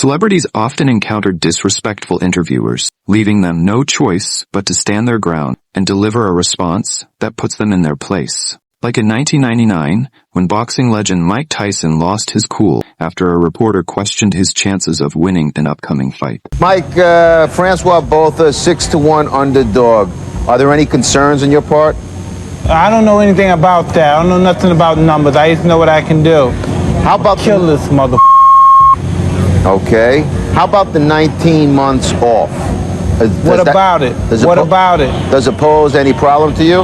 Celebrities often encounter disrespectful interviewers, leaving them no choice but to stand their ground and deliver a response that puts them in their place. Like in 1999, when boxing legend Mike Tyson lost his cool after a reporter questioned his chances of winning an upcoming fight. Mike, Francois Botha, 6-1 underdog. Are there any concerns on your part? I don't know anything about that. I don't know nothing about numbers. I just know what I can do. How about kill this mother? Okay. How about the 19 months off? What about it? What about it? Does it pose any problem to you?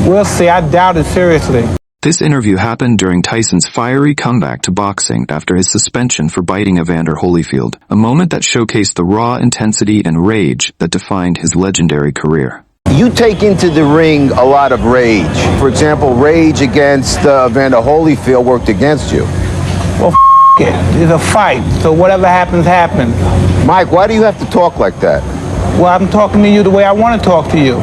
We'll see. I doubt it seriously. This interview happened during Tyson's fiery comeback to boxing after his suspension for biting Evander Holyfield, a moment that showcased the raw intensity and rage that defined his legendary career. You take into the ring a lot of rage. For example, rage against Evander Holyfield worked against you. Well, it. It's a fight, so whatever happens, happens. Mike, why do you have to talk like that? Well, I'm talking to you the way I want to talk to you.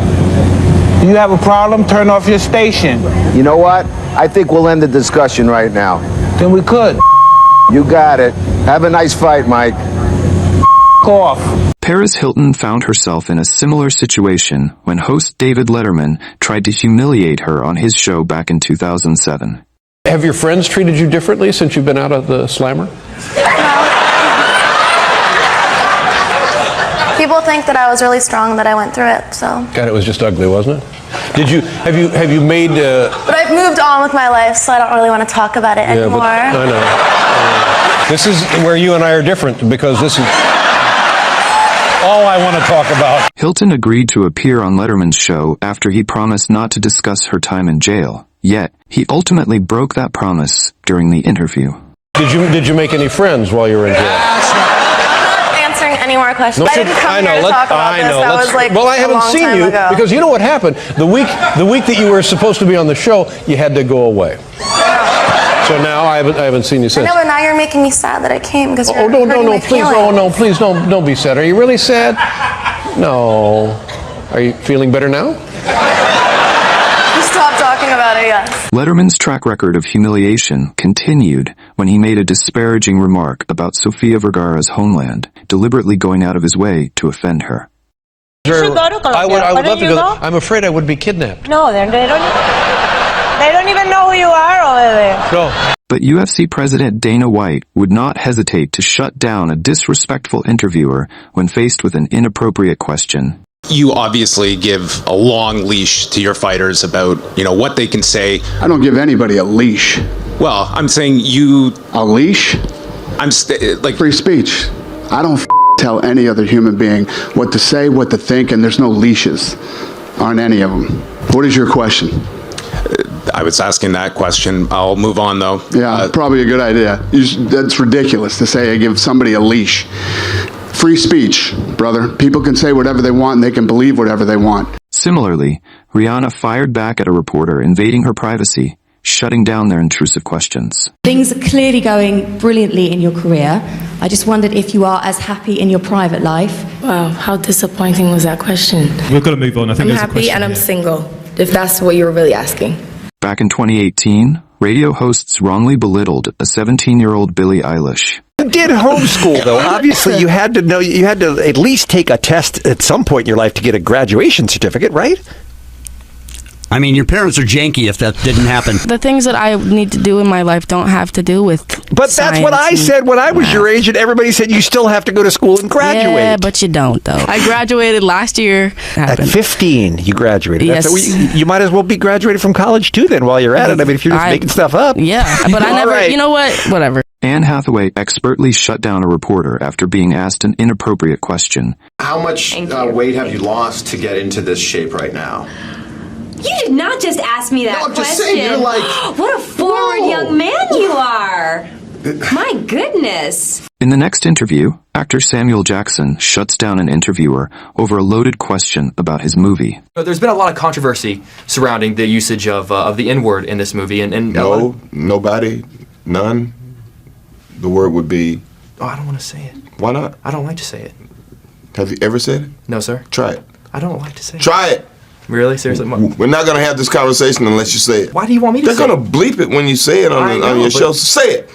Do you have a problem? Turn off your station. You know what? I think we'll end the discussion right now. Then we could. You got it. Have a nice fight, Mike. Off. Paris Hilton found herself in a similar situation when host David Letterman tried to humiliate her on his show back in 2007. Have your friends treated you differently since you've been out of the slammer? People think that I was really strong, that I went through it, so. God, it was just ugly, wasn't it? Have you made... But I've moved on with my life, so I don't really want to talk about it anymore. I know. This is where you and I are different, because this is all I want to talk about. Hilton agreed to appear on Letterman's show after he promised not to discuss her time in jail. Yet, he ultimately broke that promise during the interview. Did you make any friends while you were in jail? Answering any more questions. I didn't come here to talk about this. That was like well, I haven't seen you ago. Because you know what happened. The week that you were supposed to be on the show, you had to go away. So now I haven't seen you since. I know, but now you're making me sad that I came because you're no, hurting my please, feelings. please don't be sad. Are you really sad? No. Are you feeling better now? Stop talking about it, yes. Letterman's track record of humiliation continued when he made a disparaging remark about Sofia Vergara's homeland, deliberately going out of his way to offend her. You should go to Colombia. I would love to go. Go? I'm afraid I would be kidnapped. No, they don't even know who you are over there. No. But UFC President Dana White would not hesitate to shut down a disrespectful interviewer when faced with an inappropriate question. You obviously give a long leash to your fighters about, what they can say. I don't give anybody a leash. Well, I'm saying you... A leash? I'm like... Free speech. I don't tell any other human being what to say, what to think, and there's no leashes on any of them. What is your question? I was asking that question. I'll move on, though. Yeah, probably a good idea. That's ridiculous to say I give somebody a leash. Free speech, brother. People can say whatever they want and they can believe whatever they want. Similarly, Rihanna fired back at a reporter invading her privacy, shutting down their intrusive questions. Things are clearly going brilliantly in your career. I just wondered if you are as happy in your private life. Wow, how disappointing was that question? We've got to move on. I think I'm happy and I'm single, if that's what you were really asking. Back in 2018, radio hosts wrongly belittled a 17-year-old Billie Eilish. You did homeschool, though. Obviously, you had to at least take a test at some point in your life to get a graduation certificate, right? I mean, your parents are janky if that didn't happen. The things that I need to do in my life don't have to do with But that's what I said when I was your age, and everybody said you still have to go to school and graduate. Yeah, but you don't, though. I graduated last year. At 15, you graduated. Yes. You might as well be graduated from college, too, then, while you're at it. I mean, if you're just making stuff up. Yeah, but I never, you know what? Whatever. Anne Hathaway expertly shut down a reporter after being asked an inappropriate question. How much weight have you lost to get into this shape right now? You did not just ask me that question. I'm just saying, you're like... What a forward young man you are. My goodness. In the next interview, actor Samuel Jackson shuts down an interviewer over a loaded question about his movie. There's been a lot of controversy surrounding the usage of the N-word in this movie. And no, nobody, none. The word would be... Oh, I don't want to say it. Why not? I don't like to say it. Have you ever said it? No, sir. Try it. I don't like to say it. Try it. Really? Seriously? We're not going to have this conversation unless you say it. Why do you want me to say it? They're going to bleep it when you say it on your show. So say it.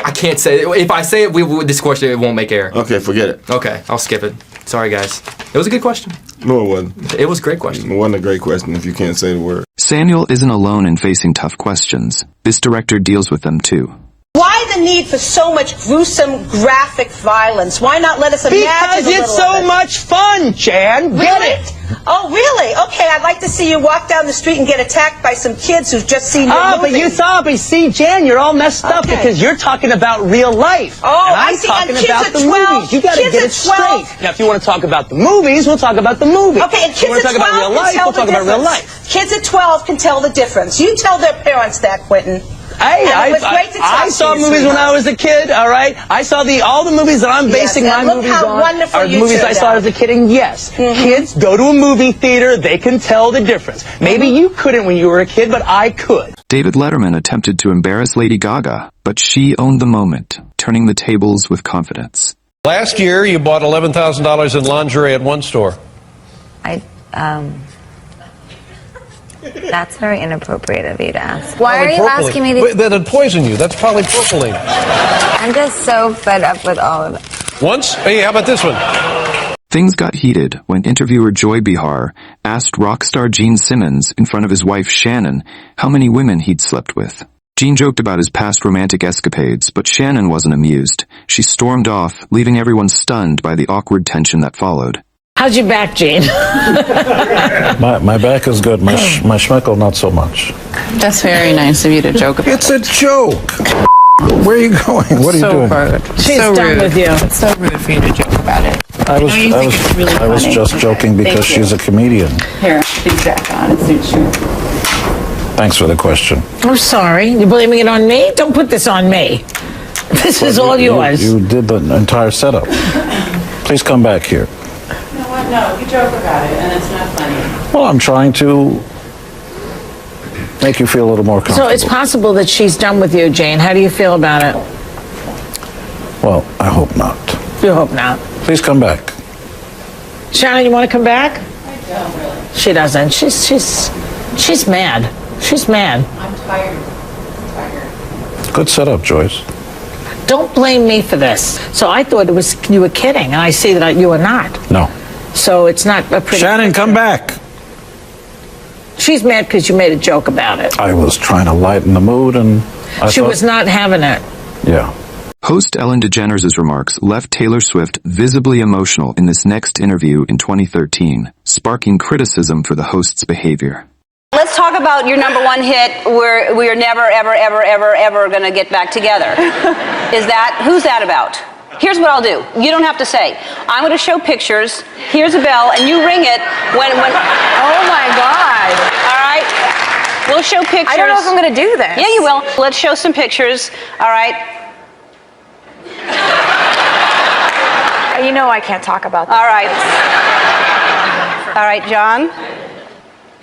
I can't say it. If I say it, this question it won't make air. Okay, forget it. Okay, I'll skip it. Sorry, guys. It was a good question. No, it wasn't. It was a great question. It wasn't a great question if you can't say the word. Samuel isn't alone in facing tough questions. This director deals with them too. Why the need for so much gruesome, graphic violence? Why not let us imagine Because it's so much fun, Jan. Get it? Oh, really? Okay, I'd like to see you walk down the street and get attacked by some kids who've just seen your movie. But see, Jan, you're all messed up because you're talking about real life. Oh, and I'm I see. talking And kids about at the 12, movies. You got to kids get at it straight. 12. Now, if you want to talk about the movies, we'll talk about the movies. Okay, and if you kids want to at talk 12 about real can life, tell we'll the talk about real difference. life. Kids at 12 can tell the difference. You tell their parents that, Quentin. Hey, And it was great to talk I to saw you, movies when sweetheart. I was a kid, all right? I saw all the movies that I'm basing Yes, my and look movies how on wonderful are you movies I turned saw out. as a kid, and yes, kids go to a movie theater, they can tell the difference. Maybe you couldn't when you were a kid, but I could. David Letterman attempted to embarrass Lady Gaga, but she owned the moment, turning the tables with confidence. Last year, you bought $11,000 in lingerie at one store. That's very inappropriate of you to ask. Why are you asking me these? That'd poison you. That's polypropylene. I'm just so fed up with all of it. Once? Hey, how about this one? Things got heated when interviewer Joy Behar asked rock star Gene Simmons in front of his wife Shannon how many women he'd slept with. Gene joked about his past romantic escapades, but Shannon wasn't amused. She stormed off, leaving everyone stunned by the awkward tension that followed. How's your back, Gene? My back is good. My schmeckle, not so much. That's very nice of you to joke about. It's a joke. Where are you going? What are you doing? Rude. She's so done rude. with you. It's so rude for you to joke about it. I was I was just joking because she's a comedian. Here, big jacket on. It suits you. Thanks for the question. I'm sorry. You're blaming it on me? Don't put this on me. This is all yours. You did the entire setup. Please come back here. You know what? No, you joke about it, and it's not funny. Well, I'm trying to make you feel a little more comfortable. So it's possible that she's done with you, Jane. How do you feel about it? Well, I hope not. You hope not. Please come back. Shannon, you want to come back? I don't really. She doesn't. She's mad. She's mad. I'm tired. Good setup, Joyce. Don't blame me for this. So I thought you were kidding, and I see that you are not. No. So it's not a pretty... Shannon, come back. She's mad because you made a joke about it. I was trying to lighten the mood, and She was not having it. Yeah. Host Ellen DeGeneres' remarks left Taylor Swift visibly emotional in this next interview in 2013, sparking criticism for the host's behavior. Let's talk about your number one hit, We Are Never, Ever, Ever, Ever, Ever Gonna Get Back Together. Who's that about? Here's what I'll do. You don't have to say. I'm going to show pictures. Here's a bell, and you ring it when... Oh my God. All right? We'll show pictures. I don't know if I'm going to do this. Yeah, you will. Let's show some pictures. All right? You know I can't talk about that. All right. All right, John?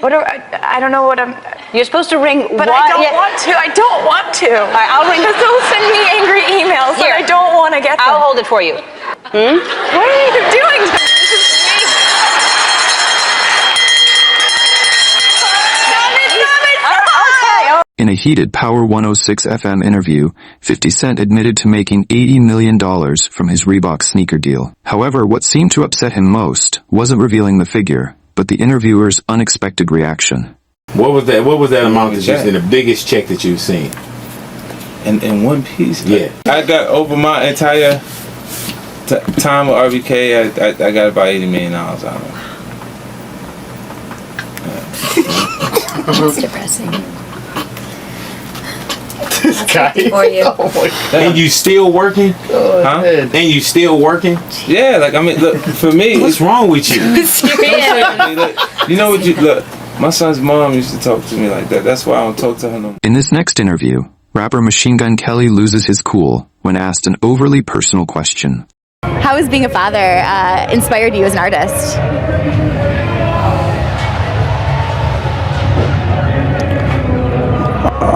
I don't know what I'm... You're supposed to ring... But I don't want to. I don't want to. All right, I'll ring... Because they'll send me angry emails and I don't want to get them. I'll hold it for you. What are you doing to me? In a heated Power 106 FM interview, 50 Cent admitted to making $80 million from his Reebok sneaker deal. However, what seemed to upset him most wasn't revealing the figure, but the interviewer's unexpected reaction. What was that amount that you seen, the biggest check that you've seen? In one piece? Yeah. I got over my entire time with RBK, I got about $80 million out of it. That's depressing. This guy. For you. Oh my God. And you still working? Huh? And you still working? Yeah, like, I mean, look, for me... What's wrong with you? You know what you... Look, my son's mom used to talk to me like that. That's why I don't talk to her no more. In this next interview, rapper Machine Gun Kelly loses his cool when asked an overly personal question. How has being a father inspired you as an artist?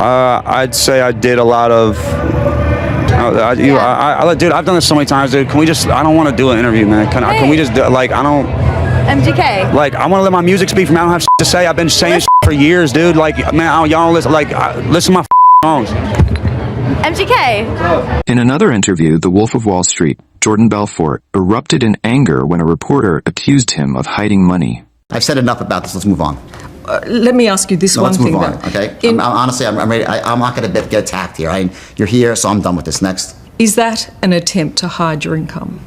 I'd say I did a lot of. Dude, I've done this so many times, dude. Can we just? I don't want to do an interview, man. Can we just do, like? I don't. MGK. Like, I want to let my music speak for me. I don't have to say. I've been saying for years, dude. Like, man, y'all don't listen. Like, listen to my songs. MGK. In another interview, The Wolf of Wall Street, Jordan Belfort erupted in anger when a reporter accused him of hiding money. I've said enough about this. Let's move on. Let me ask you this one thing. Let's move on, okay? Honestly, I'm ready. I'm not going to get attacked here. You're here, so I'm done with this. Next. Is that an attempt to hide your income?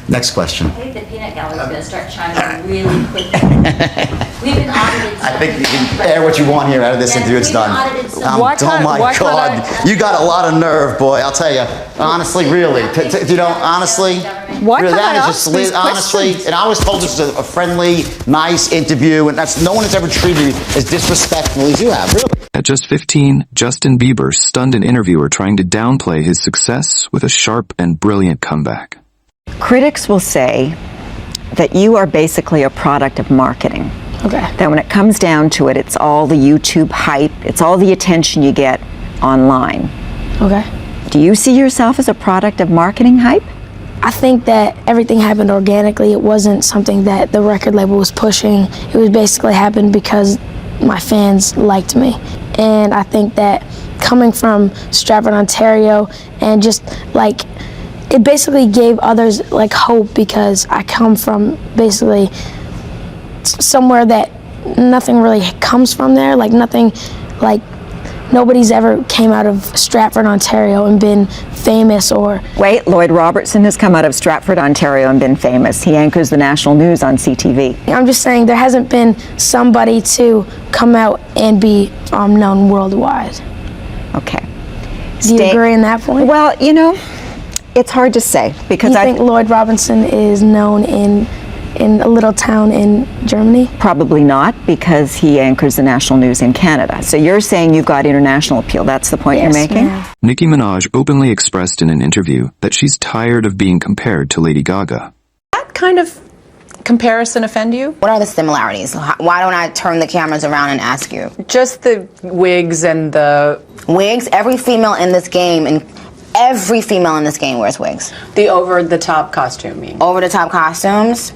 Next question. I think the peanut gallery is going to start chiming really quickly. We've been audited. I think you can air what you want here out of this interview. It's done. Oh my God, you got a lot of nerve, boy. I'll tell you. Honestly, really, honestly. Why really, can't I that is ask just these honestly, questions? and I was told this is a friendly, nice interview, and no one has ever treated you as disrespectfully as you have. Really. At just 15, Justin Bieber stunned an interviewer trying to downplay his success with a sharp and brilliant comeback. Critics will say that you are basically a product of marketing. Okay. That when it comes down to it, it's all the YouTube hype, it's all the attention you get online. Okay. Do you see yourself as a product of marketing hype? I think that everything happened organically. It wasn't something that the record label was pushing. It was basically happened because my fans liked me. And I think that coming from Stratford, Ontario, and just like, it basically gave others like hope, because I come from basically somewhere that nothing really comes from there. Like nothing, like nobody's ever came out of Stratford, Ontario and been famous or... Wait, Lloyd Robertson has come out of Stratford, Ontario and been famous. He anchors the national news on CTV. I'm just saying there hasn't been somebody to come out and be known worldwide. Okay. Do you agree on that point? Well, you know, it's hard to say, because I think Lloyd Robinson is known in a little town in Germany? Probably not, because he anchors the national news in Canada. So you're saying you've got international appeal. That's the point you're making? Ma'am. Nicki Minaj openly expressed in an interview that she's tired of being compared to Lady Gaga. That kind of comparison offend you? What are the similarities? Why don't I turn the cameras around and ask you? Just the wigs and the... Wigs? Every female in this game wears wigs. The over-the-top costume, you mean? Over-the-top costumes?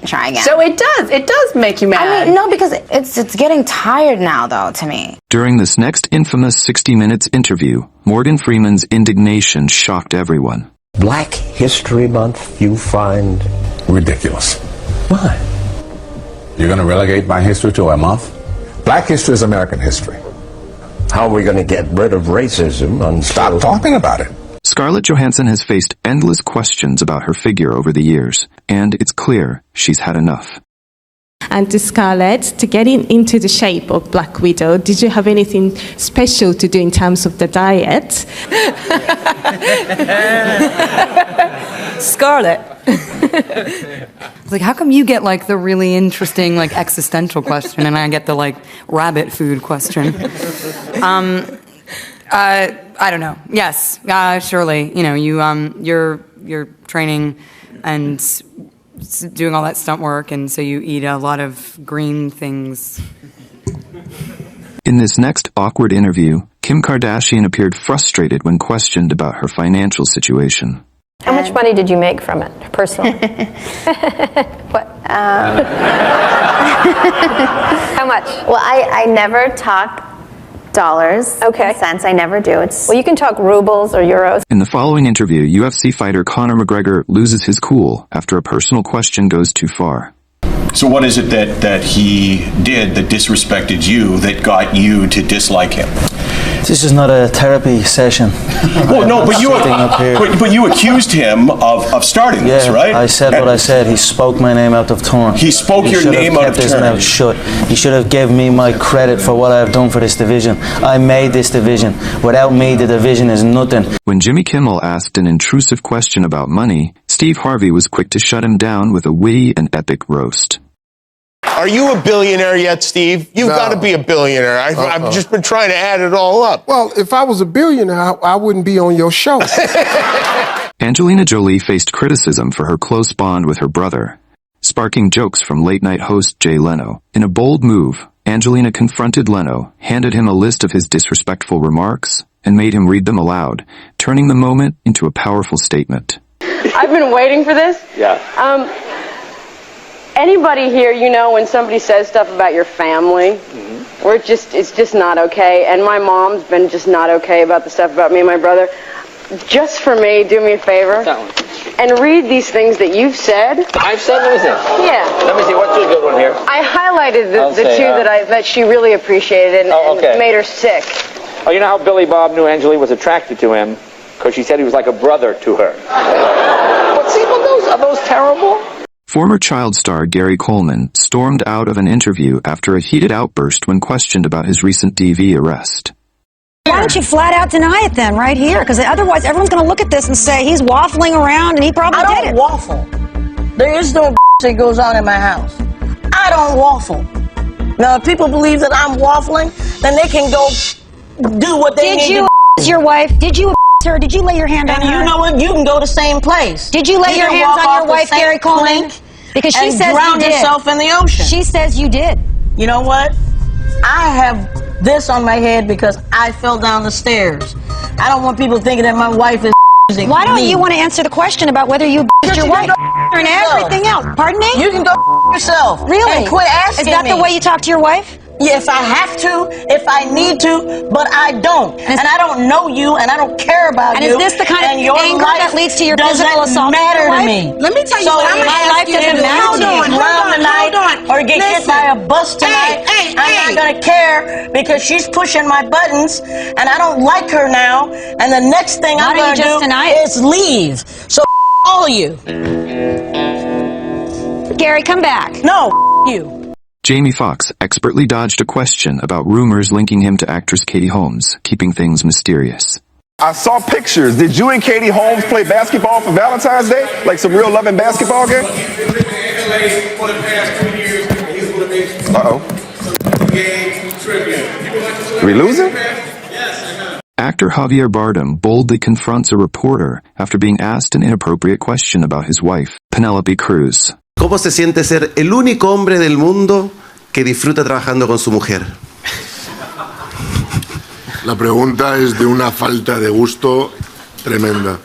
Try again. So it does make you mad. I mean, no, because it's getting tired now, though, to me. During this next infamous 60 Minutes interview, Morgan Freeman's indignation shocked everyone. Black History Month you find ridiculous. Why? You're going to relegate my history to a month? Black history is American history. How are we going to get rid of racism? Stop talking about it. Scarlett Johansson has faced endless questions about her figure over the years, and it's clear she's had enough. And to Scarlett, to get into the shape of Black Widow, did you have anything special to do in terms of the diet? Scarlett. Like, how come you get like the really interesting like existential question and I get the like rabbit food question? I don't know. Yes, surely. You know, you're training and doing all that stunt work, and so you eat a lot of green things. In this next awkward interview, Kim Kardashian appeared frustrated when questioned about her financial situation. How much money did you make from it, personally? What? How much? Well, I never talk dollars. Okay. Cents. I never do. Well, you can talk rubles or euros. In the following interview, UFC fighter Conor McGregor loses his cool after a personal question goes too far. So what is it that he did that disrespected you that got you to dislike him? This is not a therapy session. Well, no, but you accused him of starting this, right? I said what I said. He spoke my name out of turn. He spoke your name out of turn. He should have kept his mouth shut. He should have given me my credit for what I have done for this division. I made this division. Without me, the division is nothing. When Jimmy Kimmel asked an intrusive question about money, Steve Harvey was quick to shut him down with a witty and epic roast. Are you a billionaire yet, Steve? You've got to be a billionaire. I've just been trying to add it all up. Well, if I was a billionaire, I wouldn't be on your show. Angelina Jolie faced criticism for her close bond with her brother, sparking jokes from late-night host Jay Leno. In a bold move, Angelina confronted Leno, handed him a list of his disrespectful remarks, and made him read them aloud, turning the moment into a powerful statement. I've been waiting for this. Yeah. Anybody here, you know, when somebody says stuff about your family, it's just not okay. And my mom's been just not okay about the stuff about me and my brother. Just for me, do me a favor and read these things that you've said. I've said? Let me see. Yeah. Let me see. What's a good one here? I highlighted the two that she really appreciated and made her sick. Oh, you know how Billy Bob knew Angela was attracted to him? Because she said he was like a brother to her. But see, are those terrible? Former child star Gary Coleman stormed out of an interview after a heated outburst when questioned about his recent DV arrest. Why don't you flat out deny it then, right here? Because otherwise everyone's going to look at this and say he's waffling around and he probably did it. I don't waffle. There is no that goes on in my house. I don't waffle. Now, if people believe that I'm waffling, then they can go do what they need to do. Did you your wife? Did you her? Did you lay your hand on her? And you know what? You can go the same place. Did you lay your hands on your wife, Gary Coleman? Because she says drown you did. yourself in the ocean. She says you did. You know what? I have this on my head because I fell down the stairs. I don't want people thinking that my wife is Why don't you want to answer the question about whether you your wife and everything else? Pardon me? You can go yourself. Really? And quit asking me. Is that the way you talk to your wife? Yeah, if I have to, if I need to, but I don't. And I don't know you, and I don't care about you. And is this the kind of anger that leads to your physical assault? Doesn't matter to me. Let me tell you what I'm going to ask you to do. Hold on. Or get hit by a bus tonight. I'm not going to care because she's pushing my buttons, and I don't like her now. And the next thing I'm going to do is leave. So all of you. Gary, come back. No, you. Jamie Foxx expertly dodged a question about rumors linking him to actress Katie Holmes, keeping things mysterious. I saw pictures. Did you and Katie Holmes play basketball for Valentine's Day? Like some real loving basketball game? Uh-oh. Are we losing? Actor Javier Bardem boldly confronts a reporter after being asked an inappropriate question about his wife, Penelope Cruz. ¿Cómo se siente ser el único hombre del mundo que disfruta trabajando con su mujer? La pregunta es de una falta de gusto tremenda.